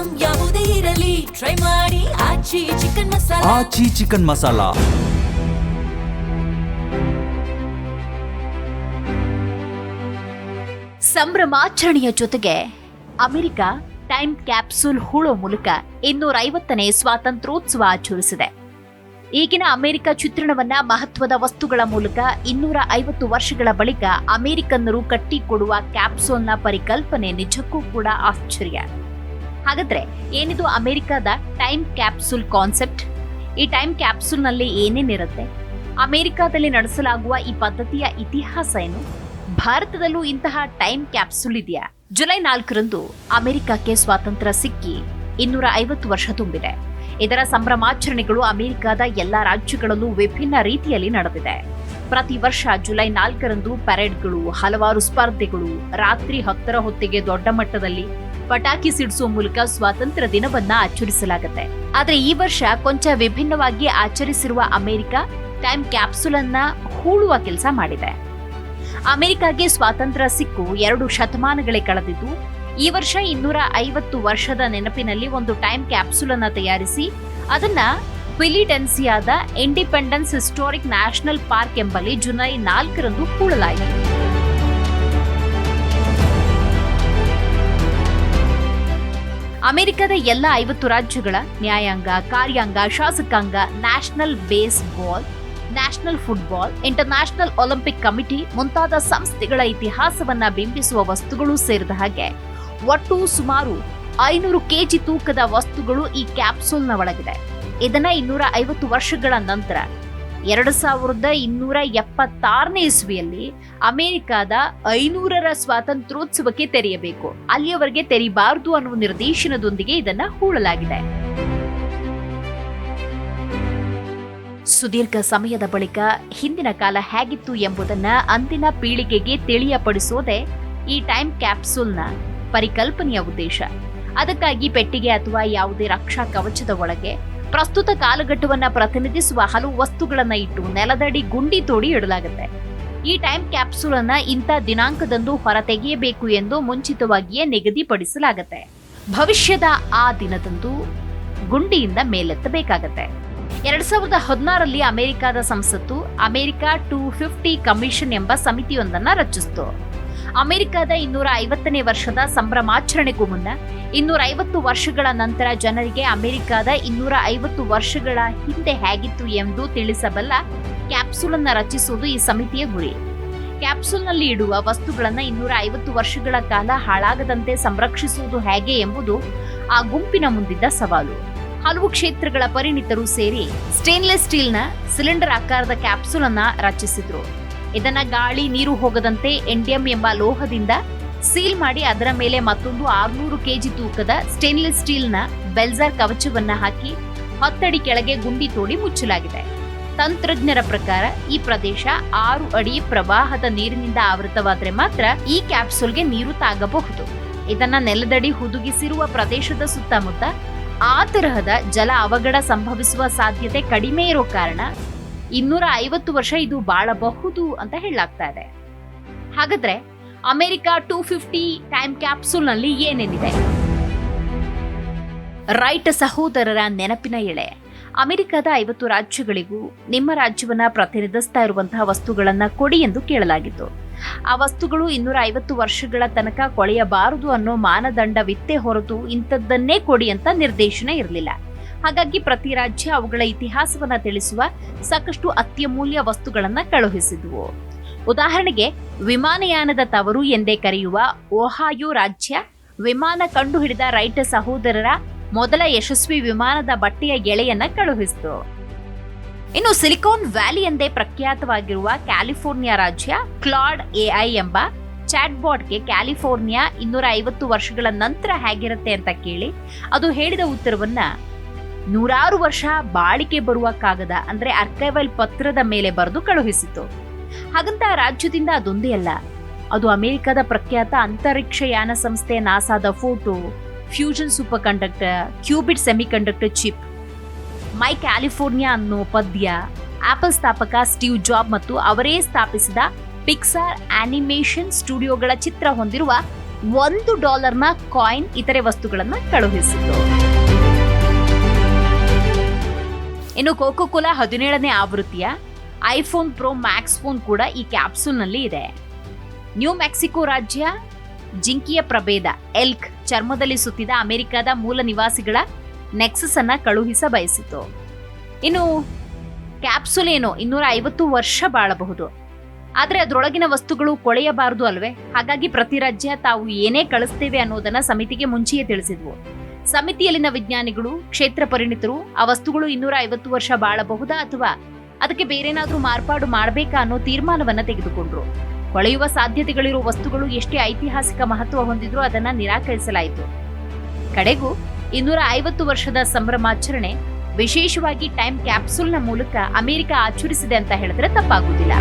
Item ಯಾವುದೇ ಇರಲಿ try ಮಾಡಿ ಆಚಿ ಚಿಕನ್ ಮಸಾಲಾ. ಆಚಿ ಚಿಕನ್ ಮಸಾಲಾ. ಸಂಭ್ರಮಾಚರಣೆಯ ಜೊತೆಗೆ ಅಮೆರಿಕ ಟೈಮ್ ಕ್ಯಾಪ್ಸೂಲ್ ಹೂಳೋ ಮೂಲಕ 250ನೇ ಸ್ವಾತಂತ್ರ್ಯೋತ್ಸವ ಆಚರಿಸಿದೆ. ಈಗಿನ ಅಮೆರಿಕ ಚಿತ್ರಣವನ್ನ ಮಹತ್ವದ ವಸ್ತುಗಳ ಮೂಲಕ 250 ವರ್ಷಗಳ ಬಳಿಕ ಅಮೆರಿಕನ್ನರು ಕಟ್ಟಿಕೊಡುವ ಕ್ಯಾಪ್ಸೂಲ್ನ ಪರಿಕಲ್ಪನೆ ನಿಜಕ್ಕೂ ಕೂಡ ಆಶ್ಚರ್ಯ. ಹಾಗಾದ್ರೆ ಏನಿದು ಅಮೆರಿಕದ ಟೈಮ್ ಕ್ಯಾಪ್ಸೂಲ್ ಕಾನ್ಸೆಪ್ಟ್? ಈ ಟೈಮ್ ಕ್ಯಾಪ್ಸೂಲ್ನಲ್ಲಿ ಏನೇನಿರುತ್ತೆ? ಅಮೆರಿಕದಲ್ಲಿ ನಡೆಸಲಾಗುವ ಈ ಪದ್ಧತಿಯ ಇತಿಹಾಸ ಏನು? ಭಾರತದಲ್ಲೂ ಇಂತಹ ಟೈಮ್ ಕ್ಯಾಪ್ಸೂಲ್ ಇದೆಯಾ? ಜುಲೈ 4ರಂದು ಅಮೆರಿಕಕ್ಕೆ ಸ್ವಾತಂತ್ರ್ಯ ಸಿಕ್ಕಿ 250 ವರ್ಷ ತುಂಬಿದೆ. ಇದರ ಸಂಭ್ರಮಾಚರಣೆಗಳು ಅಮೆರಿಕದ ಎಲ್ಲಾ ರಾಜ್ಯಗಳಲ್ಲೂ ವಿಭಿನ್ನ ರೀತಿಯಲ್ಲಿ ನಡೆದಿದೆ. ಪ್ರತಿ ವರ್ಷ ಜುಲೈ 4ರಂದು ಪರೇಡ್ಗಳು, ಹಲವಾರು ಸ್ಪರ್ಧೆಗಳು, ರಾತ್ರಿ 10ರ ಹೊತ್ತಿಗೆ ದೊಡ್ಡ ಮಟ್ಟದಲ್ಲಿ ಪಟಾಕಿ ಸಿಡಿಸುವ ಮೂಲಕ ಸ್ವಾತಂತ್ರ್ಯ ದಿನವನ್ನ ಆಚರಿಸಲಾಗುತ್ತೆ. ಆದ್ರೆ ಈ ವರ್ಷ ಕೊಂಚ ವಿಭಿನ್ನವಾಗಿ ಆಚರಿಸಿರುವ ಅಮೆರಿಕ ಟೈಮ್ ಕ್ಯಾಪ್ಸೂಲ್ ಅನ್ನ ಹೂಳುವ ಕೆಲಸ ಮಾಡಿದೆ. ಅಮೆರಿಕಾಗೆ ಸ್ವಾತಂತ್ರ್ಯ ಸಿಕ್ಕು 2 ಶತಮಾನಗಳೇ ಕಳೆದಿದ್ದು, ಈ ವರ್ಷ 250 ವರ್ಷದ ನೆನಪಿನಲ್ಲಿ ಒಂದು ಟೈಮ್ ಕ್ಯಾಪ್ಸೂಲ್ ಅನ್ನ ತಯಾರಿಸಿ ಅದನ್ನ ಫಿಲಿಡೆಲ್ಫಿಯಾದ ಇಂಡಿಪೆಂಡೆನ್ಸ್ ಹಿಸ್ಟಾರಿಕ್ ನ್ಯಾಷನಲ್ ಪಾರ್ಕ್ ಎಂಬಲ್ಲಿ ಜುಲೈ 4ರಂದು ಹೂಳಲಾಯಿತು. ಅಮೆರಿಕದ ಎಲ್ಲ 50 ರಾಜ್ಯಗಳ ನ್ಯಾಯಾಂಗ, ಕಾರ್ಯಾಂಗ, ಶಾಸಕಾಂಗ, national baseball, national football, international Olympic committee ಮುಂತಾದ ಸಂಸ್ಥೆಗಳ ಇತಿಹಾಸವನ್ನ ಬಿಂಬಿಸುವ ವಸ್ತುಗಳು ಸೇರಿದ ಹಾಗೆ ಒಟ್ಟು ಸುಮಾರು 500 ಕೆಜಿ ತೂಕದ ವಸ್ತುಗಳು ಈ ಕ್ಯಾಪ್ಸೂಲ್ನ ಒಳಗಿದೆ. ಇದನ್ನ 250 ವರ್ಷಗಳ ನಂತರ 2276ನೇ ಇಸ್ವಿಯಲ್ಲಿ ಅಮೆರಿಕದ 500ರ ಸ್ವಾತಂತ್ರ್ಯೋತ್ಸವಕ್ಕೆ ತೆರೆಯಬೇಕು. ಅಲ್ಲಿಯವರೆಗೆ ತೆರೆಯಬಾರದು ಅನ್ನುವ ನಿರ್ದೇಶನದೊಂದಿಗೆ ಇದನ್ನ ಹೂಳಲಾಗಿದೆ. ಸುದೀರ್ಘ ಸಮಯದ ಬಳಿಕ ಹಿಂದಿನ ಕಾಲ ಹೇಗಿತ್ತು ಎಂಬುದನ್ನ ಅಂದಿನ ಪೀಳಿಗೆಗೆ ತಿಳಿಯಪಡಿಸೋದೇ ಈ ಟೈಮ್ ಕ್ಯಾಪ್ಸೂಲ್ನ ಪರಿಕಲ್ಪನೆಯ ಉದ್ದೇಶ. ಅದಕ್ಕಾಗಿ ಪೆಟ್ಟಿಗೆ ಅಥವಾ ಯಾವುದೇ ರಕ್ಷಾ ಕವಚದ ಒಳಗೆ ಪ್ರಸ್ತುತ ಕಾಲಘಟ್ಟವನ್ನ ಪ್ರತಿನಿಧಿಸುವ ಹಲವು ವಸ್ತುಗಳನ್ನ ಇಟ್ಟು ನೆಲದಡಿ ಗುಂಡಿ ತೋಡಿ ಇಡಲಾಗುತ್ತೆ. ಈ ಟೈಮ್ ಕ್ಯಾಪ್ಸೂಲ್ ಅನ್ನ ಇಂಥ ದಿನಾಂಕದಂದು ಹೊರತೆಗೆಯಬೇಕು ಎಂದು ಮುಂಚಿತವಾಗಿಯೇ ನಿಗದಿಪಡಿಸಲಾಗುತ್ತೆ. ಭವಿಷ್ಯದ ಆ ದಿನದಂದು ಗುಂಡಿಯಿಂದ ಮೇಲೆತ್ತಬೇಕಾಗತ್ತೆ. 2016ರಲ್ಲಿ ಅಮೆರಿಕದ ಸಂಸತ್ತು ಅಮೆರಿಕ 250 ಕಮಿಷನ್ ಎಂಬ ಸಮಿತಿಯೊಂದನ್ನ ರಚಿಸಿತು. ಅಮೆರಿಕದ 250ನೇ ವರ್ಷದ ಸಂಭ್ರಮಾಚರಣೆಗೂ ಮುನ್ನ 250 ವರ್ಷಗಳ ನಂತರ ಜನರಿಗೆ ಅಮೆರಿಕದ 250 ವರ್ಷಗಳ ಹಿಂದೆ ಹೇಗಿತ್ತು ಎಂದು ತಿಳಿಸಬಲ್ಲ ಕ್ಯಾಪ್ಸೂಲ್ ಅನ್ನ ರಚಿಸುವುದು ಈ ಸಮಿತಿಯ ಗುರಿ. ಕ್ಯಾಪ್ಸೂಲ್ನಲ್ಲಿ ಇಡುವ ವಸ್ತುಗಳನ್ನ 250 ವರ್ಷಗಳ ಕಾಲ ಹಾಳಾಗದಂತೆ ಸಂರಕ್ಷಿಸುವುದು ಹೇಗೆ ಎಂಬುದು ಆ ಗುಂಪಿನ ಮುಂದಿದ್ದ ಸವಾಲು. ಹಲವು ಕ್ಷೇತ್ರಗಳ ಪರಿಣಿತರು ಸೇರಿ ಸ್ಟೇನ್ಲೆಸ್ ಸ್ಟೀಲ್ನ ಸಿಲಿಂಡರ್ ಆಕಾರದ ಕ್ಯಾಪ್ಸೂಲ್ ಅನ್ನ ರಚಿಸಿದ್ರು. ಇದನ್ನ ಗಾಳಿ, ನೀರು ಹೋಗದಂತೆ ಎಂಡಿಯಂ ಎಂಬ ಲೋಹದಿಂದ ಸೀಲ್ ಮಾಡಿ ಅದರ ಮೇಲೆ ಮತ್ತೊಂದು 600 ಕೆಜಿ ತೂಕದ ಸ್ಟೇನ್ಲೆಸ್ ಸ್ಟೀಲ್ನ ಬೆಲ್ಜರ್ ಕವಚವನ್ನ ಹಾಕಿ 10 ಅಡಿ ಕೆಳಗೆ ಗುಂಡಿ ತೋಡಿ ಮುಚ್ಚಲಾಗಿದೆ. ತಂತ್ರಜ್ಞರ ಪ್ರಕಾರ ಈ ಪ್ರದೇಶ 6 ಅಡಿ ಪ್ರವಾಹದ ನೀರಿನಿಂದ ಆವೃತವಾದರೆ ಮಾತ್ರ ಈ ಕ್ಯಾಪ್ಸೂಲ್ಗೆ ನೀರು ತಾಗಬಹುದು. ಇದನ್ನ ನೆಲದಡಿ ಹುದುಗಿಸಿರುವ ಪ್ರದೇಶದ ಸುತ್ತಮುತ್ತ ಆ ತರಹದ ಜಲ ಅವಘಡ ಸಂಭವಿಸುವ ಸಾಧ್ಯತೆ ಕಡಿಮೆ ಇರೋ ಕಾರಣ 250 ವರ್ಷ ಇದು ಬಾಳಬಹುದು ಅಂತ ಹೇಳಲಾಗ್ತಾ ಇದೆ. ಹಾಗಾದ್ರೆ ಅಮೆರಿಕ 250 ಟೈಮ್ ಕ್ಯಾಪ್ಸೂಲ್ ನಲ್ಲಿ ಏನೇನಿದೆ? ರೈಟ್ ಸಹೋದರರ ನೆನಪಿನ ಎಳೆ. ಅಮೆರಿಕದ 50 ರಾಜ್ಯಗಳಿಗೂ ನಿಮ್ಮ ರಾಜ್ಯವನ್ನ ಪ್ರತಿನಿಧಿಸ್ತಾ ಇರುವಂತಹ ವಸ್ತುಗಳನ್ನ ಕೊಡಿ ಎಂದು ಕೇಳಲಾಗಿತ್ತು. ಆ ವಸ್ತುಗಳು 250 ವರ್ಷಗಳ ತನಕ ಕೊಳೆಯಬಾರದು ಅನ್ನೋ ಮಾನದಂಡವಿತ್ತೇ ಹೊರತು ಇಂಥದ್ದನ್ನೇ ಕೊಡಿ ಅಂತ ನಿರ್ದೇಶನ ಇರಲಿಲ್ಲ. ಹಾಗಾಗಿ ಪ್ರತಿ ರಾಜ್ಯ ಅವುಗಳ ಇತಿಹಾಸವನ್ನ ತಿಳಿಸುವ ಸಾಕಷ್ಟು ಅತ್ಯಮೂಲ್ಯ ವಸ್ತುಗಳನ್ನ ಕಳುಹಿಸಿದ್ವು. ಉದಾಹರಣೆಗೆ ವಿಮಾನಯಾನದ ತವರು ಎಂದೇ ಕರೆಯುವ ಒಹಾಯೋ ರಾಜ್ಯ ವಿಮಾನ ಕಂಡುಹಿಡಿದ ರೈಟ್ ಸಹೋದರರ ಮೊದಲ ಯಶಸ್ವಿ ವಿಮಾನದ ಬಟ್ಟೆಯ ಎಳೆಯನ್ನ ಕಳುಹಿಸಿತು. ಇನ್ನು ಸಿಲಿಕಾನ್ ವ್ಯಾಲಿ ಎಂದೇ ಪ್ರಖ್ಯಾತವಾಗಿರುವ ಕ್ಯಾಲಿಫೋರ್ನಿಯಾ ರಾಜ್ಯ ಕ್ಲಾಡ್ ಎಐ ಎಂಬ ಚಾಟ್ಬಾಟ್ಗೆ ಕ್ಯಾಲಿಫೋರ್ನಿಯಾ 250 ವರ್ಷಗಳ ನಂತರ ಹೇಗಿರುತ್ತೆ ಅಂತ ಕೇಳಿ ಅದು ಹೇಳಿದ ಉತ್ತರವನ್ನ 100 ವರ್ಷ ಬಾಳಿಕೆ ಬರುವ ಕಾಗದ ಅಂದ್ರೆ ಆರ್ಕೈವಲ್ ಪತ್ರದ ಮೇಲೆ ಬರೆದು ಕಳುಹಿಸಿತು. ಹಾಗಂತ ರಾಜ್ಯದಿಂದ ಅದೊಂದೇ ಅಲ್ಲ, ಅದು ಅಮೆರಿಕದ ಪ್ರಖ್ಯಾತ ಅಂತರಿಕ್ಷಯಾನ ಸಂಸ್ಥೆ ನಾಸಾದ photo, fusion superconductor, qubit semiconductor chip, my California ಅನ್ನೋ ಪದ್ಯ, ಆಪಲ್ ಸ್ಥಾಪಕ ಸ್ಟೀವ್ ಜಾಬ್ ಮತ್ತು ಅವರೇ ಸ್ಥಾಪಿಸಿದ ಪಿಕ್ಸಾರ್ ಆನಿಮೇಷನ್ ಸ್ಟುಡಿಯೋಗಳ ಚಿತ್ರ ಹೊಂದಿರುವ $1 ಕಾಯಿನ್ ಇತರೆ ವಸ್ತುಗಳನ್ನ ಕಳುಹಿಸಿತು. ಇನ್ನು ಕೋಕೋ ಕೋಲಾ 17ನೇ ಆವೃತ್ತಿಯ ಐಫೋನ್ ಪ್ರೋ ಮ್ಯಾಕ್ಸ್ ಫೋನ್ ಕೂಡ ಈ ಕ್ಯಾಪ್ಸೂಲ್ನಲ್ಲಿ ಇದೆ. ನ್ಯೂ ಮೆಕ್ಸಿಕೋ ರಾಜ್ಯ ಜಿಂಕಿಯ ಪ್ರಭೇದ ಎಲ್ಕ್ ಚರ್ಮದಲ್ಲಿ ಸುತ್ತಿದ ಅಮೆರಿಕದ ಮೂಲ ನಿವಾಸಿಗಳ ನೆಕ್ಸಸ್ ಅನ್ನ ಕಳುಹಿಸ ಬಯಸಿತು. ಇನ್ನು ಕ್ಯಾಪ್ಸೂಲ್ ಏನೋ 250 ವರ್ಷ ಬಾಳಬಹುದು, ಆದ್ರೆ ಅದರೊಳಗಿನ ವಸ್ತುಗಳು ಕೊಳೆಯಬಾರದು ಅಲ್ವೇ? ಹಾಗಾಗಿ ಪ್ರತಿ ರಾಜ್ಯ ತಾವು ಏನೇ ಕಳಿಸ್ತೇವೆ ಅನ್ನೋದನ್ನ ಸಮಿತಿಗೆ ಮುಂಚೆಯೇ ತಿಳಿಸಿದ್ವು. ಸಮಿತಿಯಲ್ಲಿನ ವಿಜ್ಞಾನಿಗಳು, ಕ್ಷೇತ್ರ ಪರಿಣಿತರು ಆ ವಸ್ತುಗಳು 250 ವರ್ಷ ಬಾಳಬಹುದಾ ಅಥವಾ ಅದಕ್ಕೆ ಬೇರೇನಾದ್ರೂ ಮಾರ್ಪಾಡು ಮಾಡಬೇಕಾ ಅನ್ನೋ ತೀರ್ಮಾನವನ್ನ ತೆಗೆದುಕೊಂಡ್ರು. ಕೊಳೆಯುವ ಸಾಧ್ಯತೆಗಳಿರುವ ವಸ್ತುಗಳು ಎಷ್ಟೇ ಐತಿಹಾಸಿಕ ಮಹತ್ವ ಹೊಂದಿದ್ರೂ ಅದನ್ನ ನಿರಾಕರಿಸಲಾಯಿತು. ಕಡೆಗೂ 250 ವರ್ಷದ ಸಂಭ್ರಮಾಚರಣೆ ವಿಶೇಷವಾಗಿ ಟೈಮ್ ಕ್ಯಾಪ್ಸೂಲ್ನ ಮೂಲಕ ಅಮೆರಿಕ ಆಚರಿಸಿದೆ ಅಂತ ಹೇಳಿದ್ರೆ ತಪ್ಪಾಗುವುದಿಲ್ಲ.